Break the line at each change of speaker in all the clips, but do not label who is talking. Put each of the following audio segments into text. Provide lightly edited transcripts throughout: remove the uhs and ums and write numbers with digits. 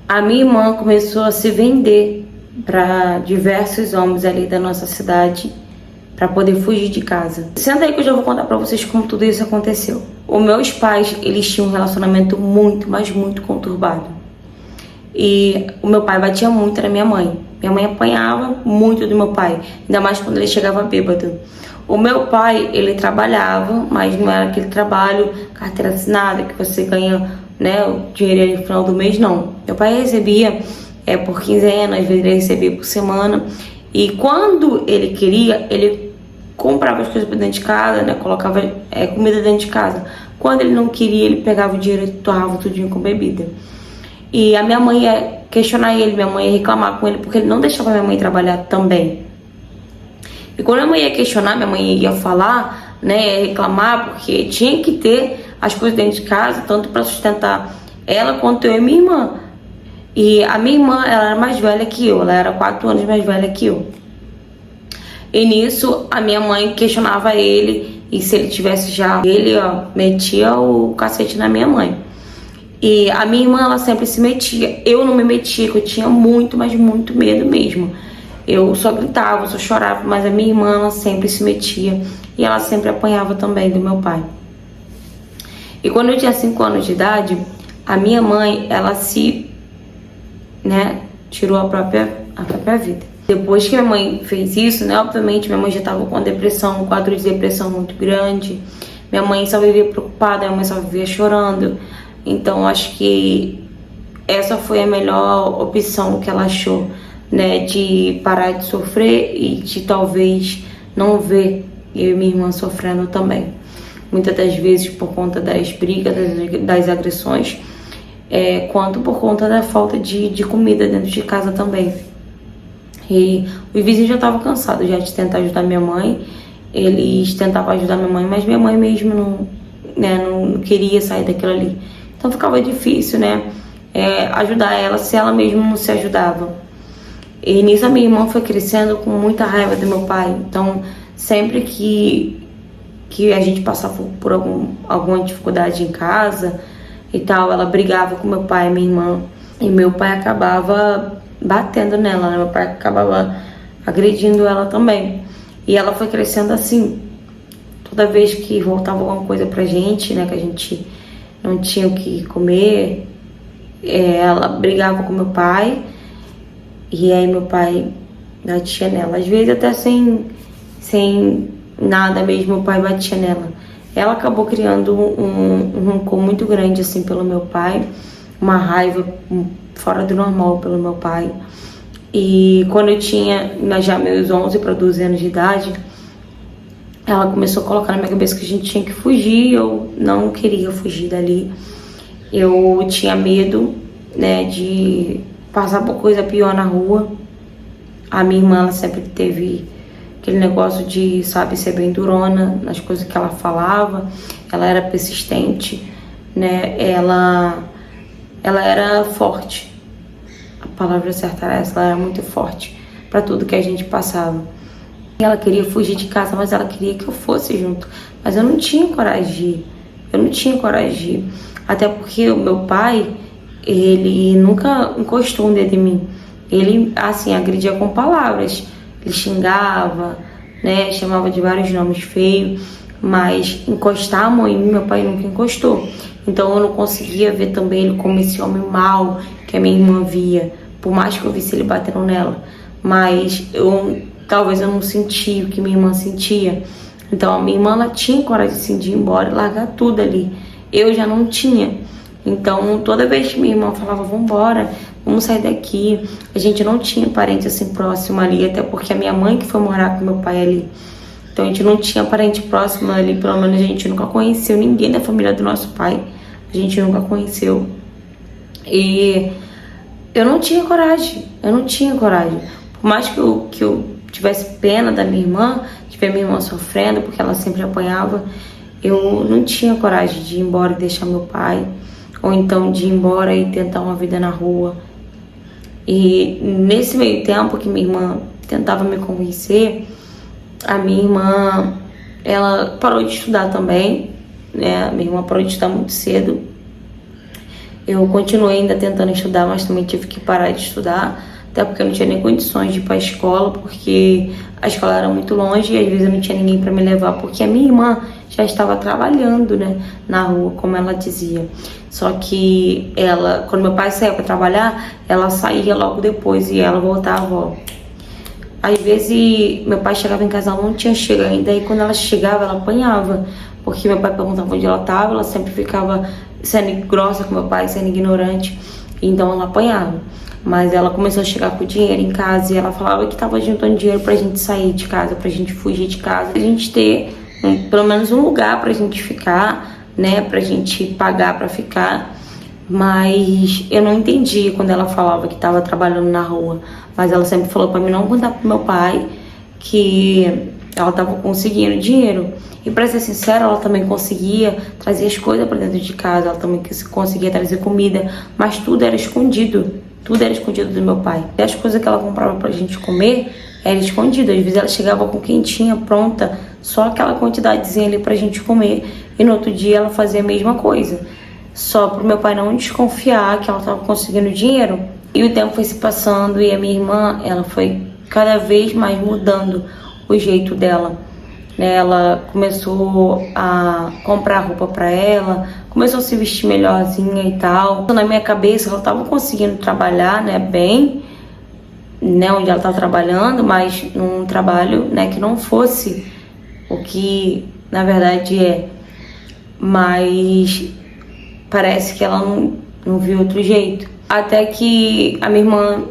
A minha irmã começou a se vender para diversos homens ali da nossa cidade para poder fugir de casa. Senta aí que eu já vou contar para vocês como tudo isso aconteceu. Os meus pais, eles tinham um relacionamento muito, mas muito conturbado. E o meu pai batia muito na minha mãe. Minha mãe apanhava muito do meu pai, ainda mais quando ele chegava bêbado. O meu pai, ele trabalhava, mas não era aquele trabalho, carteira assinada, que você ganha, né, o dinheiro no final do mês, não. Meu pai recebia por quinzena, às vezes ele recebia por semana. E quando ele queria, ele comprava as coisas para dentro de casa, né, colocava comida dentro de casa. Quando ele não queria, ele pegava o dinheiro e torrava tudinho com bebida. E a minha mãe ia questionar ele, minha mãe ia reclamar com ele, porque ele não deixava minha mãe trabalhar também. E quando a mãe ia questionar, minha mãe ia falar, né, ia reclamar, porque tinha que ter as coisas dentro de casa, tanto para sustentar ela quanto eu e minha irmã. E a minha irmã, ela era mais velha que eu, ela era 4 anos mais velha que eu. E nisso, a minha mãe questionava ele, e se ele tivesse já, ele, metia o cacete na minha mãe. E a minha irmã, ela sempre se metia. Eu não me metia, porque eu tinha muito, mas muito medo mesmo. Eu só gritava, só chorava, mas a minha irmã, ela sempre se metia. E ela sempre apanhava também do meu pai. E quando eu tinha 5 anos de idade, a minha mãe, ela tirou a própria vida. Depois que minha mãe fez isso, né, obviamente minha mãe já estava com depressão, um quadro de depressão muito grande. Minha mãe só vivia preocupada, minha mãe só vivia chorando. Então, acho que essa foi a melhor opção que ela achou, né? De parar de sofrer e de talvez não ver eu e minha irmã sofrendo também. Muitas das vezes por conta das brigas, das agressões, quanto por conta da falta de comida dentro de casa também. E os vizinhos já estavam cansados já de tentar ajudar minha mãe. Eles tentavam ajudar minha mãe, mas minha mãe mesmo não queria sair daquilo ali. Então ficava difícil, né, ajudar ela se ela mesma não se ajudava. E nisso a minha irmã foi crescendo com muita raiva do meu pai. Então sempre que a gente passava por alguma dificuldade em casa e tal, ela brigava com meu pai e minha irmã. E meu pai acabava batendo nela, né? Meu pai acabava agredindo ela também. E ela foi crescendo assim. Toda vez que voltava alguma coisa pra gente, né, que a gente não tinha o que comer, ela brigava com meu pai, e aí meu pai batia nela. Às vezes até sem nada mesmo, meu pai batia nela. Ela acabou criando um rancor muito grande assim pelo meu pai, uma raiva fora do normal pelo meu pai. E quando eu tinha já meus 11 para 12 anos de idade, ela começou a colocar na minha cabeça que a gente tinha que fugir. Eu não queria fugir dali. Eu tinha medo, né, de passar por coisa pior na rua. A minha irmã, ela sempre teve aquele negócio de, sabe, ser bem durona nas coisas que ela falava. Ela era persistente, né? Ela era forte. A palavra certa era essa, ela era muito forte para tudo que a gente passava. Ela queria fugir de casa, mas ela queria que eu fosse junto. Mas eu não tinha coragem de ir. Eu não tinha coragem de ir. Até porque o meu pai, ele nunca encostou um dedo em mim. Ele, assim, agredia com palavras. Ele xingava, né? Chamava de vários nomes feios. Mas encostar a mão em mim, meu pai nunca encostou. Então eu não conseguia ver também ele como esse homem mau que a minha irmã via. Por mais que eu visse ele batendo nela. Mas talvez eu não sentia o que minha irmã sentia. Então a minha irmã, ela tinha coragem assim, de ir embora e largar tudo ali. Eu já não tinha. Então toda vez que minha irmã falava, vambora, vamos sair daqui, a gente não tinha parente assim próximo ali, até porque a minha mãe que foi morar com meu pai ali. Então a gente não tinha parente próximo ali, pelo menos a gente nunca conheceu ninguém da família do nosso pai. A gente nunca conheceu. E eu não tinha coragem. Por mais que eu tivesse pena da minha irmã, de ver minha irmã sofrendo, porque ela sempre apanhava, eu não tinha coragem de ir embora e deixar meu pai, ou então de ir embora e tentar uma vida na rua. E nesse meio tempo que minha irmã tentava me convencer, a minha irmã, ela parou de estudar também, né? A minha irmã parou de estudar muito cedo. Eu continuei ainda tentando estudar, mas também tive que parar de estudar, até porque eu não tinha nem condições de ir para a escola, porque a escola era muito longe e às vezes eu não tinha ninguém para me levar, porque a minha irmã já estava trabalhando, né, na rua, como ela dizia. Só que ela, quando meu pai saía para trabalhar, ela saía logo depois e ela voltava, ó. Às vezes meu pai chegava em casa, ela não tinha chegado ainda, e quando ela chegava, ela apanhava, porque meu pai perguntava onde ela estava, ela sempre ficava sendo grossa com meu pai, sendo ignorante, então ela apanhava. Mas ela começou a chegar com dinheiro em casa e ela falava que estava juntando dinheiro pra gente sair de casa, pra gente fugir de casa, pra gente ter pelo menos um lugar pra gente ficar, né, pra gente pagar pra ficar. Mas eu não entendi quando ela falava que estava trabalhando na rua. Mas ela sempre falou pra mim não contar pro meu pai que ela estava conseguindo dinheiro. E pra ser sincera, ela também conseguia trazer as coisas pra dentro de casa, ela também conseguia trazer comida, mas tudo era escondido. Tudo era escondido do meu pai. E as coisas que ela comprava pra gente comer era escondido. Às vezes ela chegava com quentinha pronta, só aquela quantidadezinha ali pra gente comer. E no outro dia ela fazia a mesma coisa. Só pro meu pai não desconfiar que ela estava conseguindo dinheiro. E o tempo foi se passando e a minha irmã, ela foi cada vez mais mudando o jeito dela. Ela começou a comprar roupa pra ela, começou a se vestir melhorzinha e tal. Na minha cabeça ela estava conseguindo trabalhar, né, bem, né, onde ela estava trabalhando, mas num trabalho, né, que não fosse o que na verdade é. Mas parece que ela não viu outro jeito. Até que a minha irmã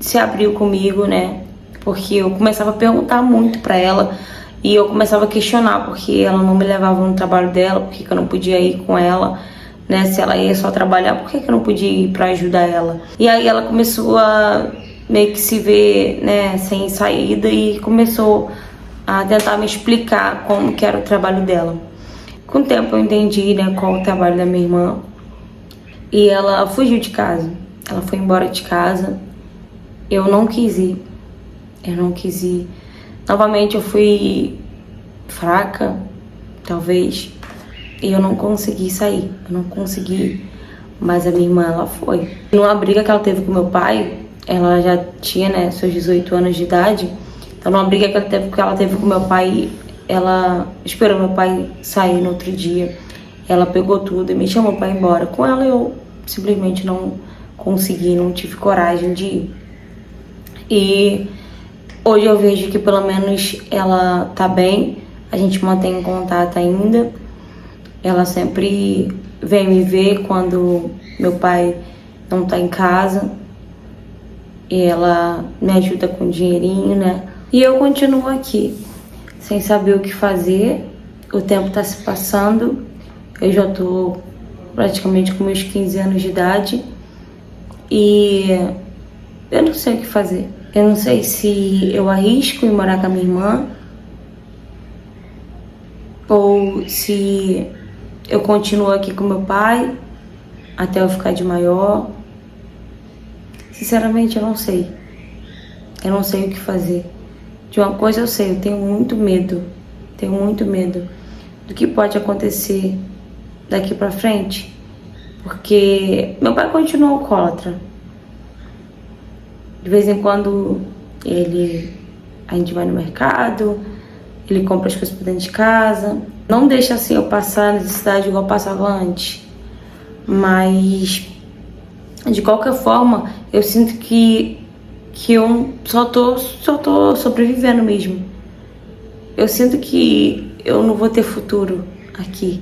se abriu comigo, né? Porque eu começava a perguntar muito pra ela e eu começava a questionar porque ela não me levava no trabalho dela, por que eu não podia ir com ela, né? Se ela ia só trabalhar, por que eu não podia ir pra ajudar ela? E aí ela começou a meio que se ver, né, sem saída e começou a tentar me explicar como que era o trabalho dela. Com o tempo eu entendi, né, qual o trabalho da minha irmã. E ela fugiu de casa. Ela foi embora de casa. Eu não quis ir. Eu não quis ir. Novamente eu fui fraca, talvez. E eu não consegui sair. Eu não consegui. Mas a minha irmã, ela foi. Numa briga que ela teve com meu pai, ela já tinha, né, seus 18 anos de idade. Então numa briga que ela teve com meu pai, ela esperou meu pai sair no outro dia. Ela pegou tudo e me chamou para ir embora. Com ela eu simplesmente não consegui, não tive coragem de ir. E hoje eu vejo que pelo menos ela tá bem, a gente mantém contato ainda. Ela sempre vem me ver quando meu pai não tá em casa. E ela me ajuda com dinheirinho, né? E eu continuo aqui, sem saber o que fazer. O tempo tá se passando. Eu já tô praticamente com meus 15 anos de idade. E eu não sei o que fazer. Eu não sei se eu arrisco em morar com a minha irmã ou se eu continuo aqui com meu pai até eu ficar de maior. Sinceramente, eu não sei. Eu não sei o que fazer. De uma coisa eu sei, eu tenho muito medo. Tenho muito medo do que pode acontecer daqui pra frente. Porque meu pai continua alcoólatra. De vez em quando a gente vai no mercado, ele compra as coisas pra dentro de casa. Não deixa assim eu passar a necessidade igual eu passava antes. Mas de qualquer forma, eu sinto que eu só tô sobrevivendo mesmo. Eu sinto que eu não vou ter futuro aqui.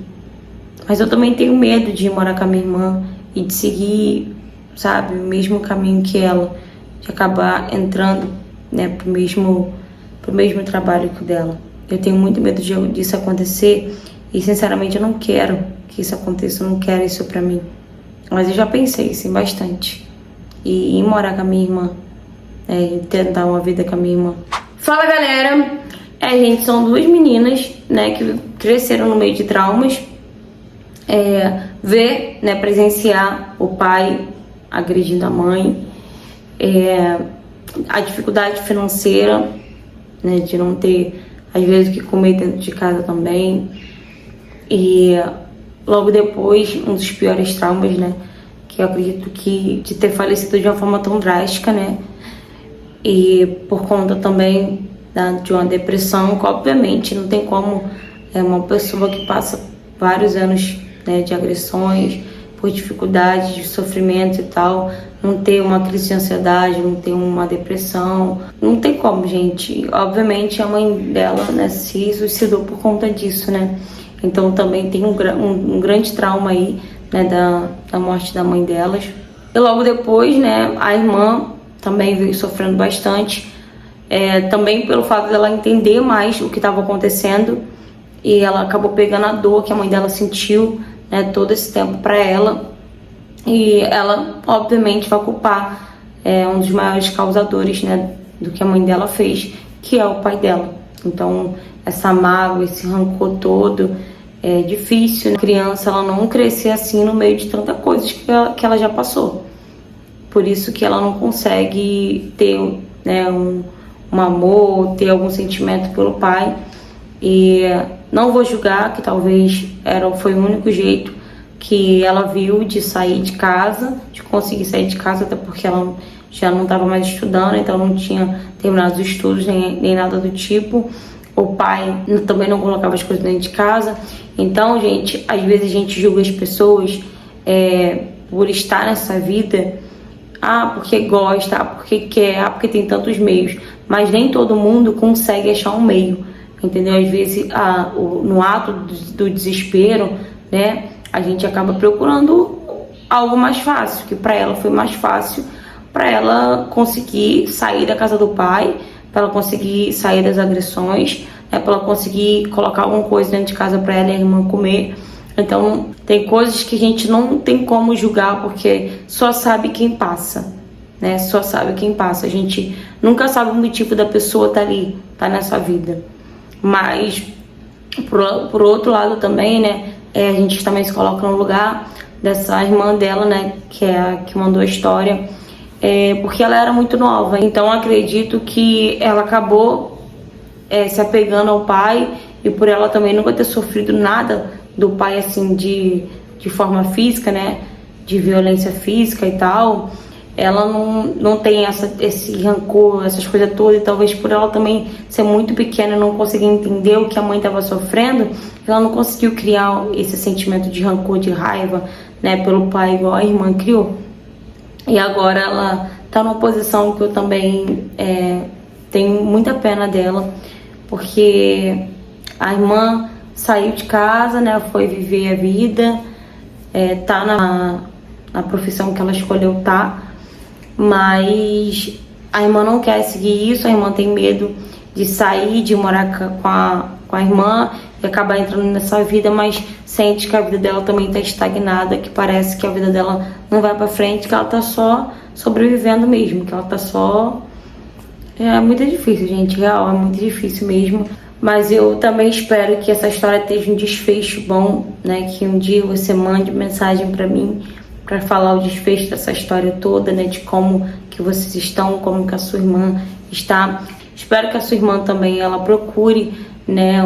Mas eu também tenho medo de ir morar com a minha irmã e de seguir, sabe, o mesmo caminho que ela, de acabar entrando, né, pro mesmo trabalho que o dela. Eu tenho muito medo disso acontecer e, sinceramente, eu não quero que isso aconteça, eu não quero isso pra mim. Mas eu já pensei, sim, bastante. E ir morar com a minha irmã, tentar uma vida com a minha irmã. Fala, galera! Gente, são duas meninas, né, que cresceram no meio de traumas. Ver, né, presenciar o pai agredindo a mãe, a dificuldade financeira, né, de não ter, às vezes, o que comer dentro de casa também. E logo depois, um dos piores traumas, né, que eu acredito que de ter falecido de uma forma tão drástica, né? E por conta também de uma depressão, que obviamente não tem como uma pessoa que passa vários anos, né, de agressões, por dificuldades, de sofrimento e tal, não ter uma crise de ansiedade, não ter uma depressão, não tem como, gente. Obviamente a mãe dela, né, se suicidou por conta disso, né? Então também tem um grande trauma aí, né, da morte da mãe delas. E logo depois, né, a irmã também veio sofrendo bastante, também pelo fato dela entender mais o que estava acontecendo, e ela acabou pegando a dor que a mãe dela sentiu, né, todo esse tempo para ela, e ela obviamente vai culpar um dos maiores causadores, né, do que a mãe dela fez, que é o pai dela. Então essa mágoa, esse rancor todo, é difícil, né? A criança ela não crescer assim no meio de tanta coisa que ela já passou. Por isso que ela não consegue ter, né, um amor, ter algum sentimento pelo pai. E não vou julgar, que talvez foi o único jeito que ela viu de sair de casa, de conseguir sair de casa, até porque ela já não estava mais estudando, então não tinha terminado os estudos nem nada do tipo. O pai também não colocava as coisas dentro de casa. Então, gente, às vezes a gente julga as pessoas por estar nessa vida, porque gosta, porque quer, porque tem tantos meios, mas nem todo mundo consegue achar um meio, entendeu? Às vezes, no ato do desespero, né, a gente acaba procurando algo mais fácil, que para ela foi mais fácil, para ela conseguir sair da casa do pai, para ela conseguir sair das agressões, né, para ela conseguir colocar alguma coisa dentro de casa para ela e a irmã comer. Então, tem coisas que a gente não tem como julgar, porque só sabe quem passa, né? Só sabe quem passa. A gente nunca sabe o motivo da pessoa estar ali, tá nessa vida. Mas, por outro lado também, né? A gente também se coloca no lugar dessa irmã dela, né? Que é a que mandou a história. Porque ela era muito nova. Então, acredito que ela acabou se apegando ao pai, e por ela também nunca ter sofrido nada do pai, assim, de forma física, né, de violência física e tal, ela não tem esse rancor, essas coisas todas, e talvez por ela também ser muito pequena, não conseguir entender o que a mãe estava sofrendo, ela não conseguiu criar esse sentimento de rancor, de raiva, né, pelo pai, igual a irmã criou. E agora ela tá numa posição que eu também tenho muita pena dela, porque a irmã saiu de casa, né, foi viver a vida, tá na profissão que ela escolheu mas a irmã não quer seguir isso, a irmã tem medo de sair, de morar com a irmã e acabar entrando nessa vida, mas sente que a vida dela também tá estagnada, que parece que a vida dela não vai pra frente, que ela tá só sobrevivendo mesmo, que ela tá só... É muito difícil, gente, real, é muito difícil mesmo. Mas eu também espero que essa história tenha um desfecho bom, né? Que um dia você mande mensagem pra mim para falar o desfecho dessa história toda, né? De como que vocês estão, como que a sua irmã está. Espero que a sua irmã também ela procure, né?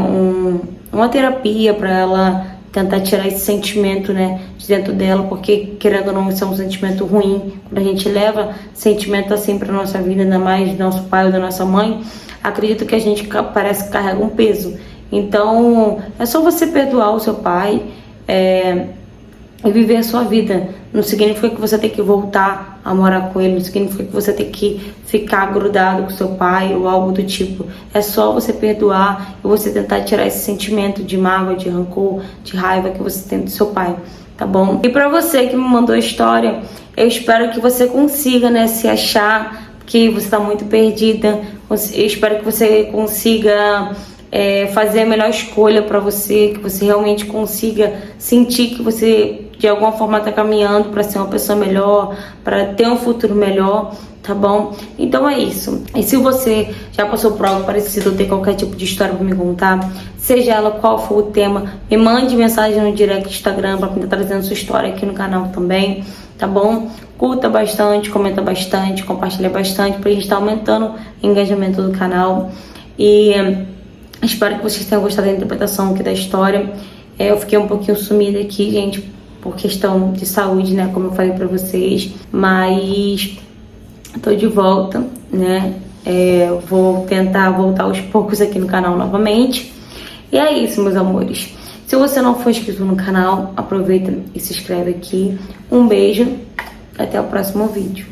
Uma terapia para ela tentar tirar esse sentimento, né, de dentro dela, porque querendo ou não, isso é um sentimento ruim. Quando a gente leva sentimento assim para nossa vida, ainda mais do nosso pai ou da nossa mãe, acredito que a gente parece que carrega um peso. Então, é só você perdoar o seu pai e viver a sua vida. Não significa que você tem que voltar a morar com ele, não significa que você tem que ficar grudado com seu pai ou algo do tipo. É só você perdoar e você tentar tirar esse sentimento de mágoa, de rancor, de raiva que você tem do seu pai, tá bom? E pra você que me mandou a história, eu espero que você consiga, né, se achar, que você tá muito perdida. Eu espero que você consiga fazer a melhor escolha para você, que você realmente consiga sentir que você de alguma forma tá caminhando para ser uma pessoa melhor, para ter um futuro melhor, tá bom? Então é isso. E se você já passou por algo parecido ou tem qualquer tipo de história para me contar, seja ela qual for o tema, me mande mensagem no direct Instagram para estar trazendo sua história aqui no canal também, tá bom? Curta bastante, comenta bastante, compartilha bastante pra gente estar aumentando o engajamento do canal. E espero que vocês tenham gostado da interpretação aqui da história. Eu fiquei um pouquinho sumida aqui, gente, por questão de saúde, né, como eu falei pra vocês, mas tô de volta, né, vou tentar voltar aos poucos aqui no canal novamente, e é isso, meus amores. Se você não for inscrito no canal, aproveita e se inscreve aqui. Um beijo, até o próximo vídeo.